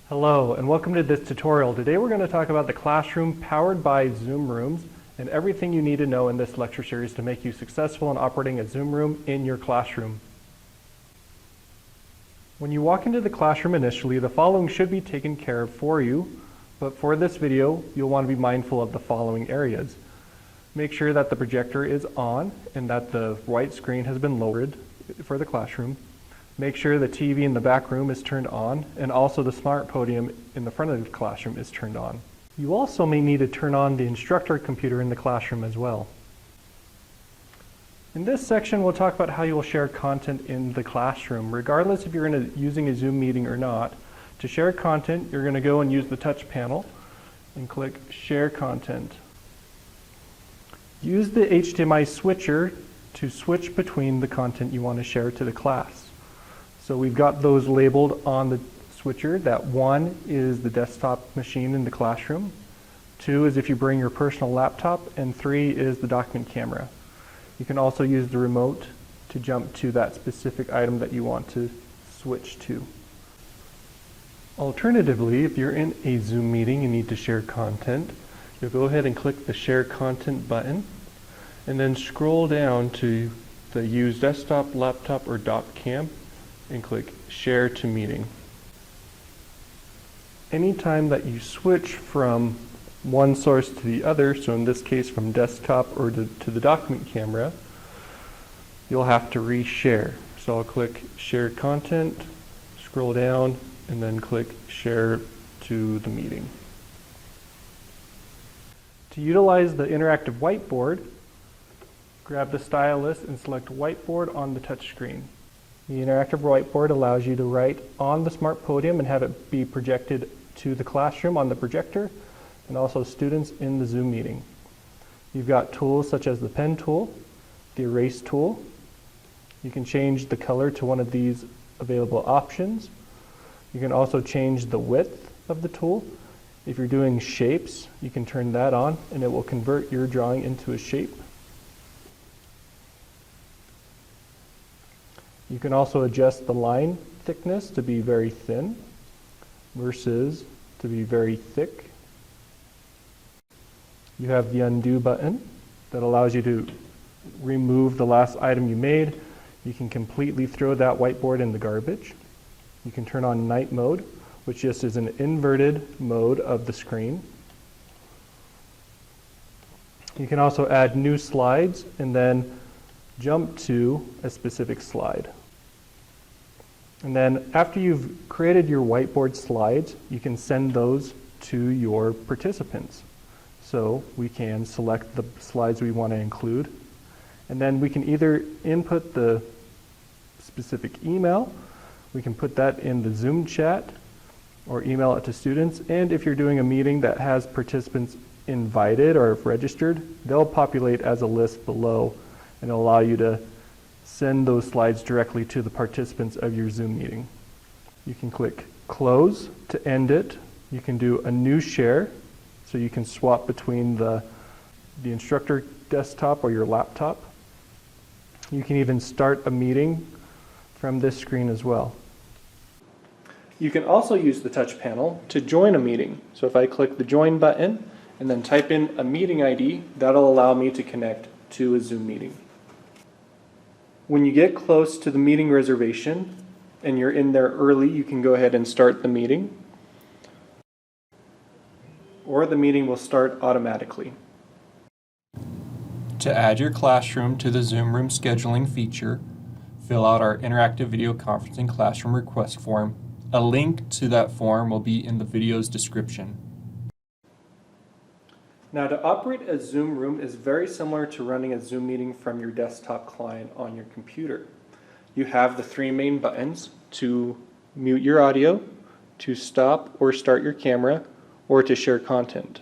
Hello and welcome to this tutorial. Today we're going to talk about the classroom powered by Zoom Rooms and everything you need to know in this lecture series to make you successful in operating a Zoom room in your classroom. When you walk into the classroom initially, the following should be taken care of for you, but for this video you'll want to be mindful of the following areas. Make sure that the projector is on and that the white screen has been lowered for the classroom. Make sure the TV in the back room is turned on, and also the smart podium in the front of the classroom is turned on. You also may need to turn on the instructor computer in the classroom as well. In this section, we'll talk about how you will share content in the classroom, regardless if you're using a Zoom meeting or not. To share content, you're going to go and use the touch panel and click Share Content. Use the HDMI switcher to switch between the content you want to share to the class. So we've got those labeled on the switcher. That 1 is the desktop machine in the classroom, 2 is if you bring your personal laptop, and 3 is the document camera. You can also use the remote to jump to that specific item that you want to switch to. Alternatively, if you're in a Zoom meeting and need to share content, you'll go ahead and click the Share Content button and then scroll down to the Use Desktop, Laptop, or Doc Cam and click Share to Meeting. Anytime that you switch from one source to the other, so in this case from desktop or to the document camera, you'll have to reshare. So I'll click Share Content, scroll down, and then click Share to the Meeting. To utilize the interactive whiteboard, grab the stylus and select Whiteboard on the touch screen. The interactive whiteboard allows you to write on the smart podium and have it be projected to the classroom on the projector and also students in the Zoom meeting. You've got tools such as the pen tool, the erase tool. You can change the color to one of these available options. You can also change the width of the tool. If you're doing shapes, you can turn that on and it will convert your drawing into a shape. You can also adjust the line thickness to be very thin versus to be very thick. You have the undo button that allows you to remove the last item you made. You can completely throw that whiteboard in the garbage. You can turn on night mode, which just is an inverted mode of the screen. You can also add new slides and then jump to a specific slide. And then after you've created your whiteboard slides, you can send those to your participants. So we can select the slides we want to include, and then we can either input the specific email, we can put that in the Zoom chat, or email it to students. And if you're doing a meeting that has participants invited or registered, they'll populate as a list below and allow you to send those slides directly to the participants of your Zoom meeting. You can click Close to end it. You can do a new share, so you can swap between the instructor desktop or your laptop. You can even start a meeting from this screen as well. You can also use the touch panel to join a meeting. So if I click the Join button and then type in a meeting ID, that'll allow me to connect to a Zoom meeting. When you get close to the meeting reservation and you're in there early, you can go ahead and start the meeting, or the meeting will start automatically. To add your classroom to the Zoom Room scheduling feature, fill out our interactive video conferencing classroom request form. A link to that form will be in the video's description. Now, to operate a Zoom room is very similar to running a Zoom meeting from your desktop client on your computer. You have the 3 main buttons to mute your audio, to stop or start your camera, or to share content.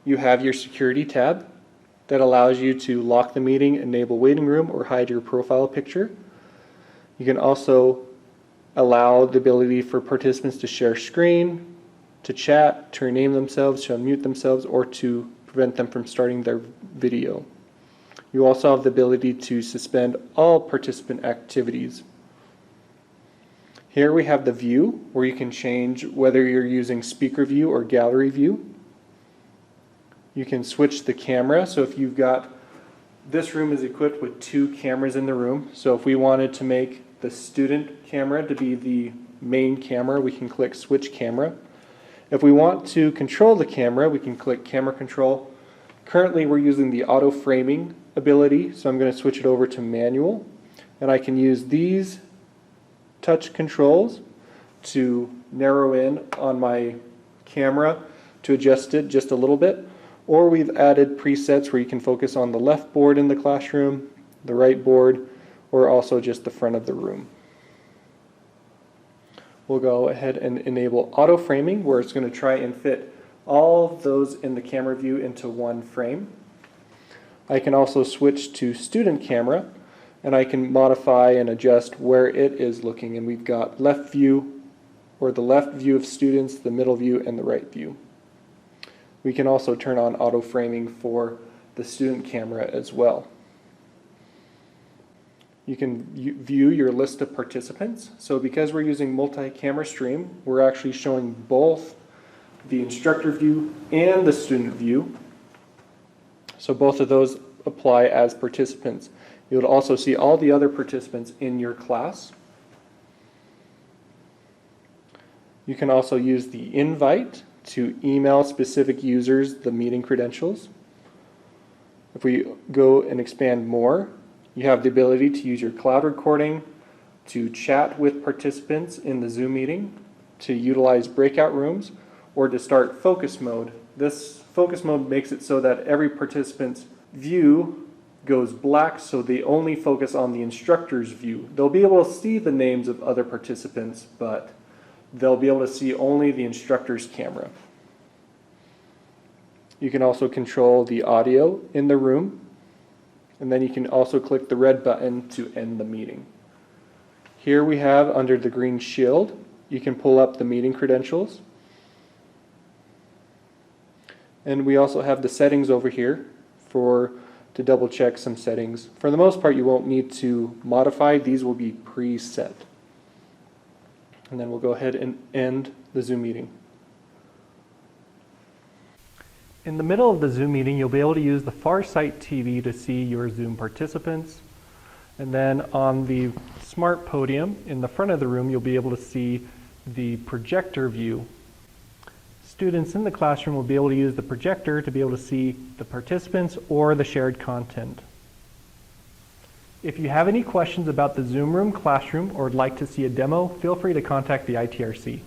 You have your security tab that allows you to lock the meeting, enable waiting room, or hide your profile picture. You can also allow the ability for participants to share screen, to chat, to rename themselves, to unmute themselves, or to prevent them from starting their video. You also have the ability to suspend all participant activities. Here we have the view, where you can change whether you're using speaker view or gallery view. You can switch the camera, so if you've got, this room is equipped with 2 cameras in the room, so if we wanted to make the student camera to be the main camera, we can click switch camera. If we want to control the camera, we can click camera control. Currently we're using the auto framing ability, so I'm going to switch it over to manual, and I can use these touch controls to narrow in on my camera to adjust it just a little bit. Or we've added presets where you can focus on the left board in the classroom, the right board, or also just the front of the room. We'll go ahead and enable auto framing, where it's going to try and fit all of those in the camera view into one frame. I can also switch to student camera, and I can modify and adjust where it is looking, and we've got left view, or the left view of students, the middle view, and the right view. We can also turn on auto framing for the student camera as well. You can view your list of participants. So because we're using multi-camera stream, we're actually showing both the instructor view and the student view. So both of those apply as participants. You'll also see all the other participants in your class. You can also use the invite to email specific users the meeting credentials. If we go and expand more, you have the ability to use your cloud recording, to chat with participants in the Zoom meeting, to utilize breakout rooms, or to start focus mode. This focus mode makes it so that every participant's view goes black, so they only focus on the instructor's view. They'll be able to see the names of other participants, but they'll be able to see only the instructor's camera. You can also control the audio in the room, and then you can also click the red button to end the meeting. Here we have, under the green shield, you can pull up the meeting credentials. And we also have the settings over here to double check some settings. For the most part, you won't need to modify. These will be preset. And then we'll go ahead and end the Zoom meeting. In the middle of the Zoom meeting, you'll be able to use the Farsight TV to see your Zoom participants. And then on the smart podium in the front of the room, you'll be able to see the projector view. Students in the classroom will be able to use the projector to be able to see the participants or the shared content. If you have any questions about the Zoom Room Classroom or would like to see a demo, feel free to contact the ITRC.